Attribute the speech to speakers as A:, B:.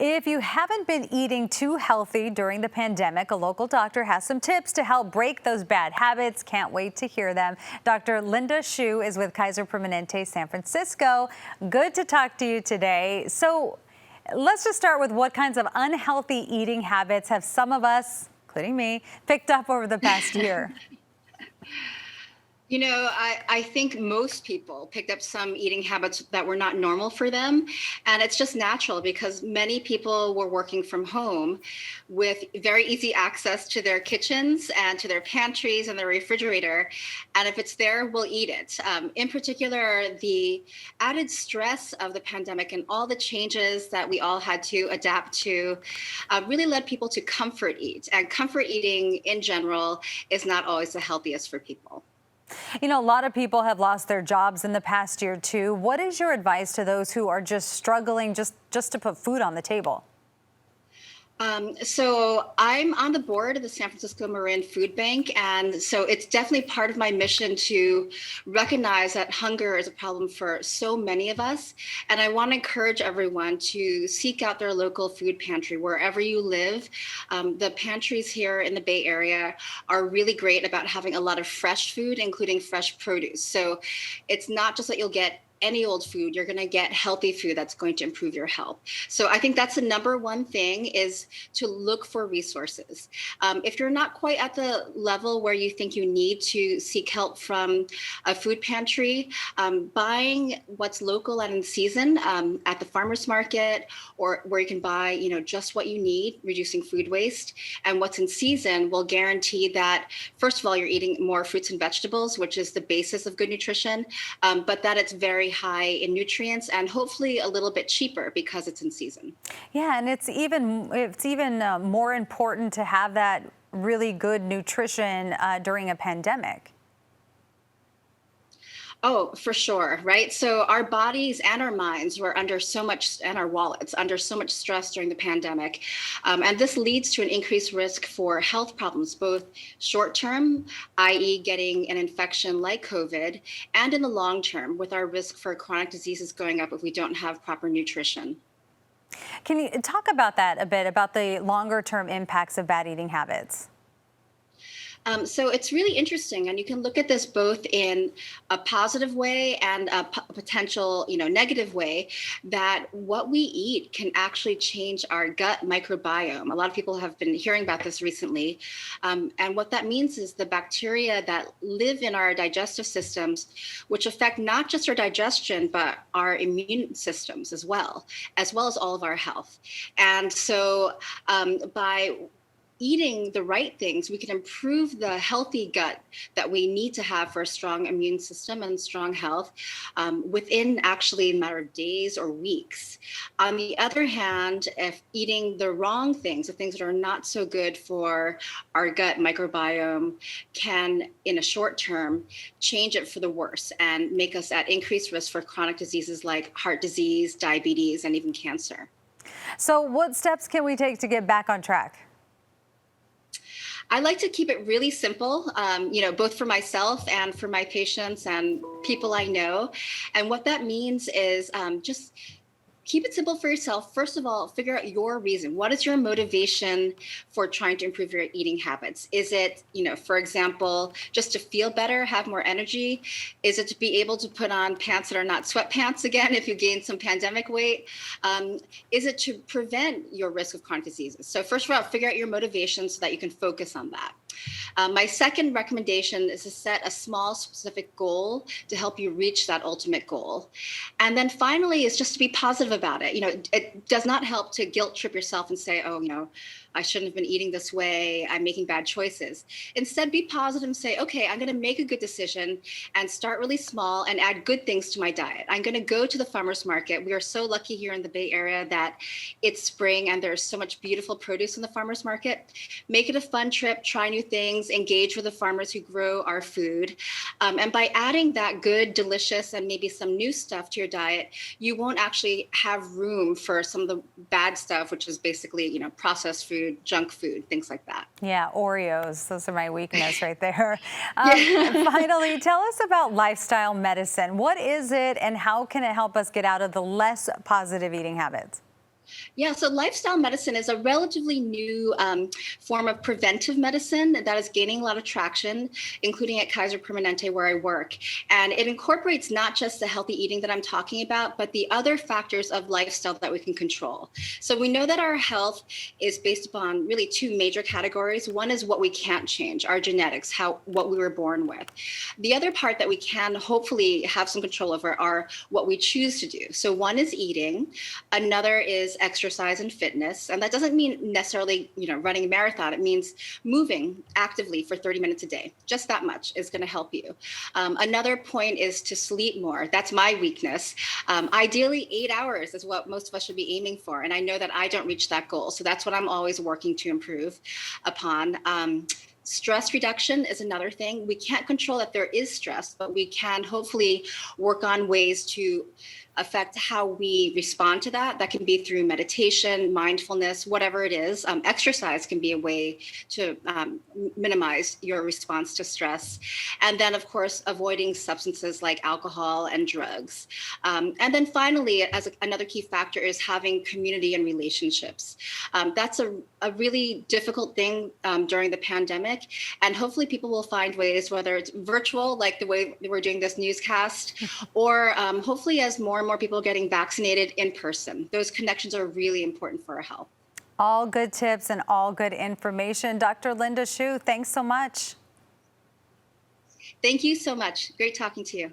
A: If you haven't been eating too healthy during the pandemic, a local doctor has some tips to help break those bad habits. Can't wait to hear them. Dr. Linda Shiue is with Kaiser Permanente San Francisco. Good to talk to you today. So let's just start with what kinds of unhealthy eating habits have some of us, including me, picked up over the past year?
B: I think most people picked up some eating habits that were not normal for them. And it's just natural because many people were working from home with very easy access to their kitchens and to their pantries and their refrigerator. And if it's there, we'll eat it. In particular, the added stress of the pandemic and all the changes that we all had to adapt to really led people to comfort eat. And comfort eating in general is not always the healthiest for people.
A: You know, a lot of people have lost their jobs in the past year, too. What is your advice to those who are just struggling just to put food on the table?
B: So I'm on the board of the San Francisco Marin Food Bank. And so it's definitely part of my mission to recognize that hunger is a problem for so many of us. And I want to encourage everyone to seek out their local food pantry wherever you live. The pantries here in the Bay Area are really great about having a lot of fresh food, including fresh produce. So it's not just that you'll get any old food, you're going to get healthy food that's going to improve your health. So I think that's the number one thing, is to look for resources. If you're not quite at the level where you think you need to seek help from a food pantry, buying what's local and in season at the farmer's market, or where you can buy, just what you need, reducing food waste, and what's in season will guarantee that, first of all, you're eating more fruits and vegetables, which is the basis of good nutrition, but that it's very high in nutrients and hopefully a little bit cheaper because it's in season.
A: Yeah, and it's even more important to have that really good nutrition during a pandemic.
B: Oh, for sure, right? So our bodies and our minds were under so much, and our wallets under so much stress during the pandemic. And this leads to an increased risk for health problems, both short term, i.e. getting an infection like COVID, and in the long term, with our risk for chronic diseases going up if we don't have proper nutrition.
A: Can you talk about that a bit, about the longer term impacts of bad eating habits?
B: So it's really interesting, and you can look at this both in a positive way and a potential, negative way, that what we eat can actually change our gut microbiome. A lot of people have been hearing about this recently. And what that means is the bacteria that live in our digestive systems, which affect not just our digestion, but our immune systems as well as all of our health. And so by eating the right things, we can improve the healthy gut that we need to have for a strong immune system and strong health within actually a matter of days or weeks. On the other hand, if eating the wrong things, the things that are not so good for our gut microbiome, can, in a short term, change it for the worse and make us at increased risk for chronic diseases like heart disease, diabetes, and even cancer.
A: So what steps can we take to get back on track?
B: I like to keep it really simple, both for myself and for my patients and people I know. And what that means is just keep it simple for yourself. First of all, figure out your reason. What is your motivation for trying to improve your eating habits? Is it, for example, just to feel better, have more energy? Is it to be able to put on pants that are not sweatpants again if you gain some pandemic weight? Is it to prevent your risk of chronic diseases? So first of all, figure out your motivation so that you can focus on that. My second recommendation is to set a small specific goal to help you reach that ultimate goal. And then finally is just to be positive about it. It does not help to guilt trip yourself and say, oh, I shouldn't have been eating this way, I'm making bad choices. Instead, be positive and say, okay, I'm going to make a good decision and start really small and add good things to my diet. I'm going to go to the farmer's market. We are so lucky here in the Bay Area that it's spring and there's so much beautiful produce in the farmer's market. Make it a fun trip, try new things, engage with the farmers who grow our food. And by adding that good, delicious, and maybe some new stuff to your diet, you won't actually have room for some of the bad stuff, which is basically, processed food, junk food, things like that.
A: Yeah, Oreos. Those are my weakness right there. Finally, tell us about lifestyle medicine. What is it and how can it help us get out of the less positive eating habits?
B: Yeah, so lifestyle medicine is a relatively new form of preventive medicine that is gaining a lot of traction, including at Kaiser Permanente, where I work. And it incorporates not just the healthy eating that I'm talking about, but the other factors of lifestyle that we can control. So we know that our health is based upon really two major categories. One is what we can't change, our genetics, what we were born with. The other part that we can hopefully have some control over are what we choose to do. So one is eating, another is exercise and fitness. And that doesn't mean necessarily, running a marathon. It means moving actively for 30 minutes a day. Just that much is going to help you. Another point is to sleep more. That's my weakness. Ideally, 8 hours is what most of us should be aiming for. And I know that I don't reach that goal. So that's what I'm always working to improve upon. Stress reduction is another thing. We can't control that there is stress, but we can hopefully work on ways to affect how we respond to that. That can be through meditation, mindfulness, whatever it is. Exercise can be a way to minimize your response to stress. And then, of course, avoiding substances like alcohol and drugs. And then finally, another key factor is having community and relationships. That's a really difficult thing during the pandemic. And hopefully people will find ways, whether it's virtual, like the way we're doing this newscast, or hopefully as more and more people getting vaccinated in person. Those connections are really important for our health.
A: All good tips and all good information. Dr. Linda Shiue, thanks so much.
B: Thank you so much. Great talking to you.